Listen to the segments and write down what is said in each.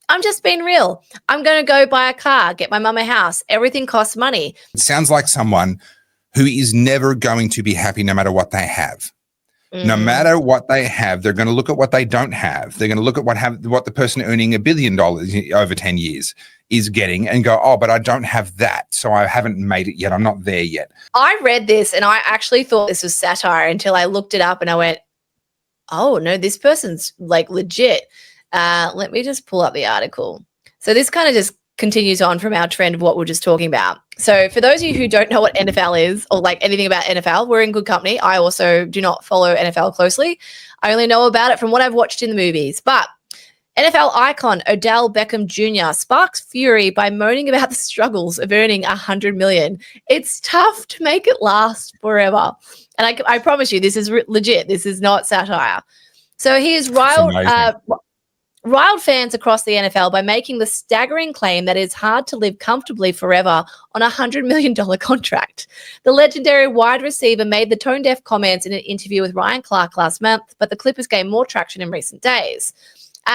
I'm just being real. I'm going to go buy a car, get my mum a house. Everything costs money. It sounds like someone who is never going to be happy no matter what they have. No matter what they have, they're going to look at what they don't have. They're going to look at what the person earning $1 billion over 10 years is getting and go, oh, but I don't have that. So I haven't made it yet. I'm not there yet. I read this and I actually thought this was satire until I looked it up and I went, oh, no, this person's like legit. Let me just pull up the article. So this kind of just continues on from our trend of what we're just talking about. So for those of you who don't know what NFL is or like anything about NFL, we're in good company. I also do not follow NFL closely. I only know about it from what I've watched in the movies. But NFL icon Odell Beckham Jr. sparks fury by moaning about the struggles of earning $100 million. It's tough to make it last forever. And I promise you, this is legit. This is not satire. So he is riled fans across the NFL by making the staggering claim that it's hard to live comfortably forever on a $100 million contract. The legendary wide receiver made the tone-deaf comments in an interview with Ryan Clark last month, but the clip has gained more traction in recent days.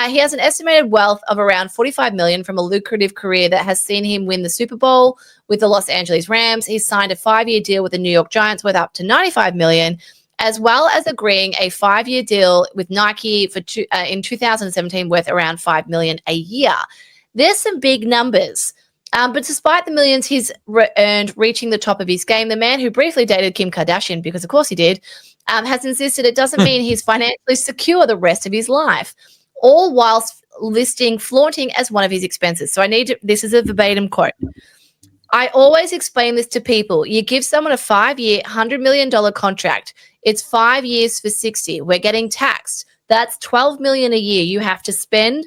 He has an estimated wealth of around $45 million from a lucrative career that has seen him win the Super Bowl with the Los Angeles Rams. He's signed a 5-year deal with the New York Giants worth up to $95 million, as well as agreeing a 5-year deal with Nike in 2017 worth around $5 million a year. There's some big numbers. But despite the millions he's earned reaching the top of his game, the man who briefly dated Kim Kardashian, because of course he did, has insisted it doesn't mean he's financially secure the rest of his life, all whilst listing flaunting as one of his expenses. So this is a verbatim quote. I always explain this to people. You give someone a 5-year, $100 million contract. It's 5 years for 60. We're getting taxed. That's $12 million a year. You have to spend,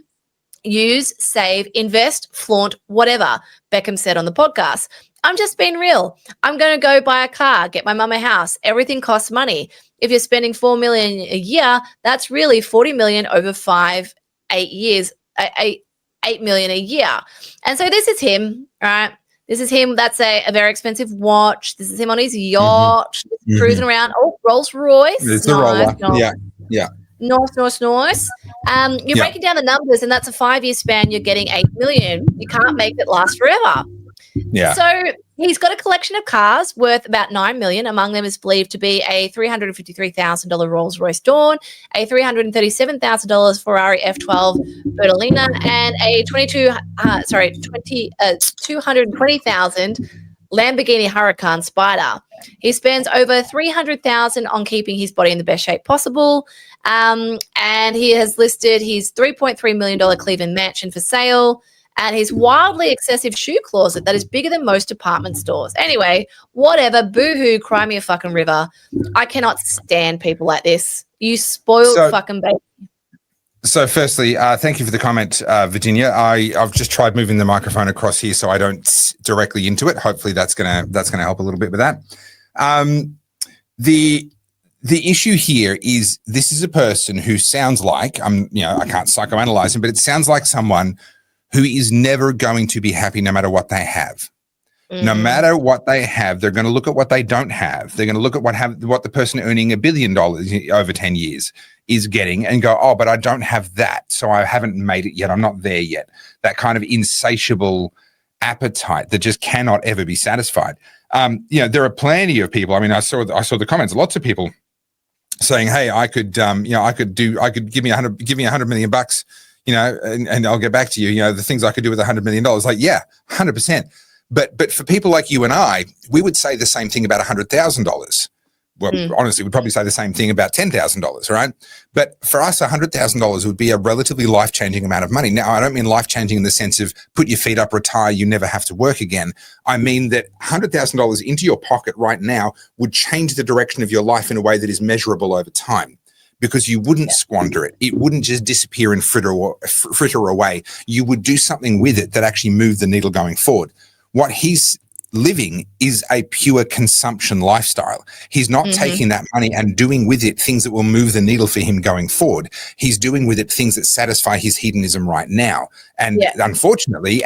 use, save, invest, flaunt, whatever, Beckham said on the podcast. I'm just being real. I'm going to go buy a car, get my mum a house. Everything costs money. If you're spending $4 million a year, that's really $40 million over 8 years, $8 million a year. And so this is him, right? This is him. That's a very expensive watch. This is him on his yacht, cruising around. Oh, Rolls Royce. It's the roller. Nice. Yeah. Nice. You're breaking down the numbers, and that's a 5-year span. You're getting $8 million. You can't make it last forever. Yeah. So he's got a collection of cars worth about $9 million. Among them is believed to be a $353,000 Rolls Royce Dawn, a $337,000 Ferrari F12 Bertolina, and a $220,000 Lamborghini Huracan Spider. He spends over $300,000 on keeping his body in the best shape possible. And he has listed his $3.3 million Cleveland mansion for sale, and his wildly excessive shoe closet that is bigger than most department stores. Anyway, whatever, boo-hoo, cry me a fucking river. I cannot stand people like this. You spoiled fucking baby. So firstly, thank you for the comment, Virginia. I've just tried moving the microphone across here so I don't directly into it. Hopefully that's gonna help a little bit with that. The issue here is this is a person who sounds like, I can't psychoanalyze him, but it sounds like someone who is never going to be happy no matter what they have. No matter what they have, they're going to look at what they don't have. They're going to look at what the person earning $1 billion over 10 years is getting and go, oh, but I don't have that. So I haven't made it yet. I'm not there yet. That kind of insatiable appetite that just cannot ever be satisfied. There are plenty of people. I mean, I saw the comments, lots of people saying, hey, I could give me $100 million bucks, and I'll get back to you, the things I could do with $100 million. Like, yeah, 100%. But for people like you and I, we would say the same thing about $100,000. Well, honestly, we'd probably say the same thing about $10,000, right? But for us, $100,000 would be a relatively life-changing amount of money. Now, I don't mean life-changing in the sense of put your feet up, retire, you never have to work again. I mean that $100,000 into your pocket right now would change the direction of your life in a way that is measurable over time, because you wouldn't squander it. It wouldn't just disappear and fritter away. You would do something with it that actually moved the needle going forward. What he's living is a pure consumption lifestyle. He's not taking that money and doing with it things that will move the needle for him going forward. He's doing with it things that satisfy his hedonism right now. And unfortunately,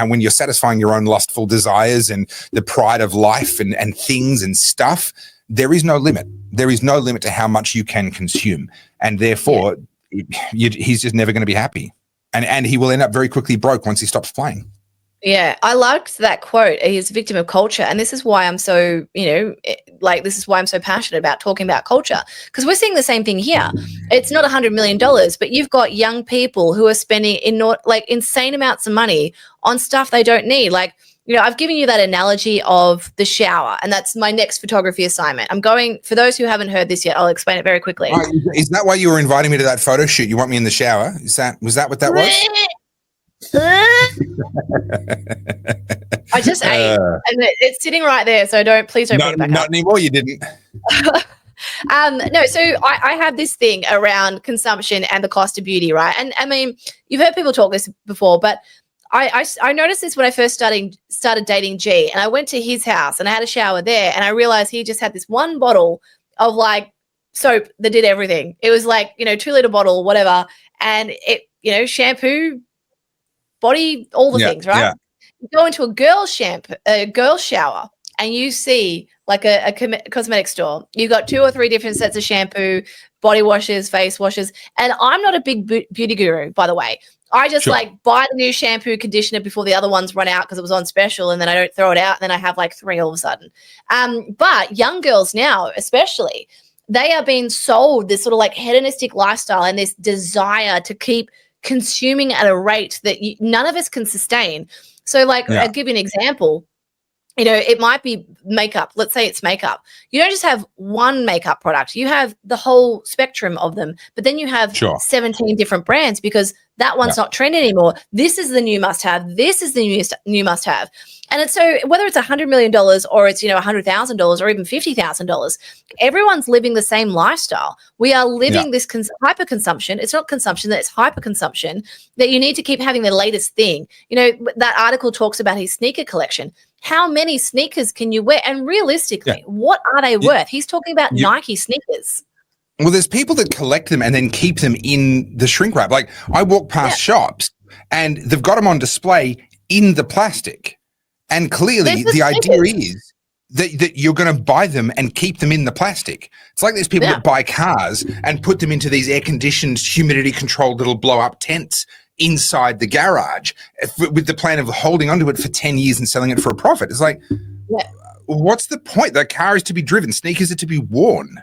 when you're satisfying your own lustful desires and the pride of life and things and stuff, there is no limit. There is no limit to how much you can consume. And therefore, he's just never going to be happy. And he will end up very quickly broke once he stops playing. Yeah, I liked that quote. He's a victim of culture. And this is why I'm so, this is why I'm so passionate about talking about culture. Because we're seeing the same thing here. It's not $100 million, but you've got young people who are spending insane amounts of money on stuff they don't need. Like, I've given you that analogy of the shower, and that's my next photography assignment. For those who haven't heard this yet, I'll explain it very quickly. Is that why you were inviting me to that photo shoot? You want me in the shower? Was that what that was? I just ate, and it's sitting right there. So please don't bring it back not up. anymore. You didn't. No, so I have this thing around consumption and the cost of beauty, right? And I mean, you've heard people talk this before, but I noticed this when I first started dating G, and I went to his house and I had a shower there, and I realized he just had this one bottle of like soap that did everything. It was like 2-liter bottle, whatever, and it shampoo, body, all the things, right? Yeah. You go into a girl's shower, and you see like a cosmetic store. You got 2 or 3 different sets of shampoo, body washes, face washes. And I'm not a big beauty guru, by the way. I just buy the new shampoo, conditioner before the other ones run out because it was on special, and then I don't throw it out. And then I have like 3 all of a sudden. But young girls now, especially, they are being sold this sort of like hedonistic lifestyle and this desire to keep consuming at a rate that none of us can sustain. So I'll give you an example. It might be makeup. Let's say it's makeup. You don't just have one makeup product. You have the whole spectrum of them, but then you have 17 different brands because that one's not trendy anymore. This is the new must-have. This is the new must-have. And it's so whether it's $100 million or it's, $100,000 or even $50,000, everyone's living the same lifestyle. We are living this hyper-consumption. It's not consumption, that it's hyper-consumption, that you need to keep having the latest thing. That article talks about his sneaker collection. How many sneakers can you wear? And realistically, what are they worth? He's talking about Nike sneakers. Well, there's people that collect them and then keep them in the shrink wrap. Like I walk past shops and they've got them on display in the plastic. And clearly the idea is that you're going to buy them and keep them in the plastic. It's like there's people that buy cars and put them into these air-conditioned, humidity-controlled little blow-up tents inside the garage with the plan of holding onto it for 10 years and selling it for a profit. It's like, what's the point? The car is to be driven. Sneakers are to be worn.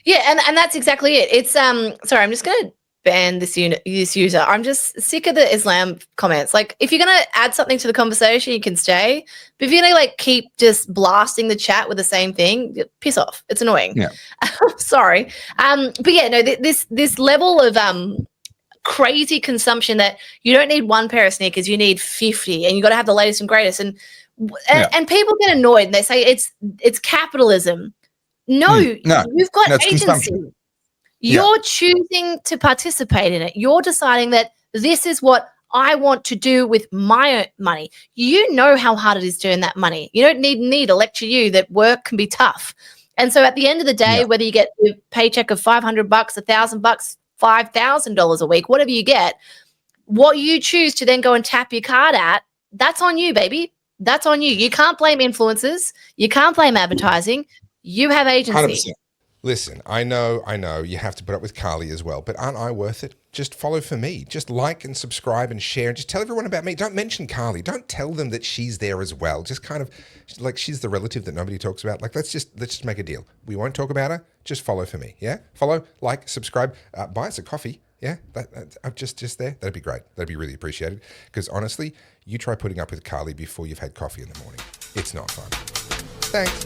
Yeah, and that's exactly it. It's sorry, I'm just going to ban this user. I'm just sick of the Islam comments. Like, if you're going to add something to the conversation, you can stay. But if you're going to keep just blasting the chat with the same thing, piss off. It's annoying. Yeah. Sorry. But yeah, no, this level of crazy consumption that you don't need one pair of sneakers, you need 50, and you got to have the latest and greatest. And people get annoyed and they say it's capitalism. No, you've got agency. You're choosing to participate in it. You're deciding that this is what I want to do with my money. You know how hard it is to earn that money. You don't need me to lecture you that work can be tough. And so at the end of the day, whether you get a paycheck of $500, $1,000, $5,000 a week, whatever you get, what you choose to then go and tap your card at, that's on you, baby. That's on you. You can't blame influencers. You can't blame advertising. You have agency. 100%. Listen, I know you have to put up with Carly as well, but aren't I worth it? Just follow for me. Just like and subscribe and share and just tell everyone about me. Don't mention Carly. Don't tell them that she's there as well. Just kind of like she's the relative that nobody talks about. Like, let's just make a deal. We won't talk about her. Just follow for me. Yeah? Follow, like, subscribe, buy us a coffee. Yeah? I'm just there. That'd be great. That'd be really appreciated. Because honestly, you try putting up with Carly before you've had coffee in the morning. It's not fun. Thanks.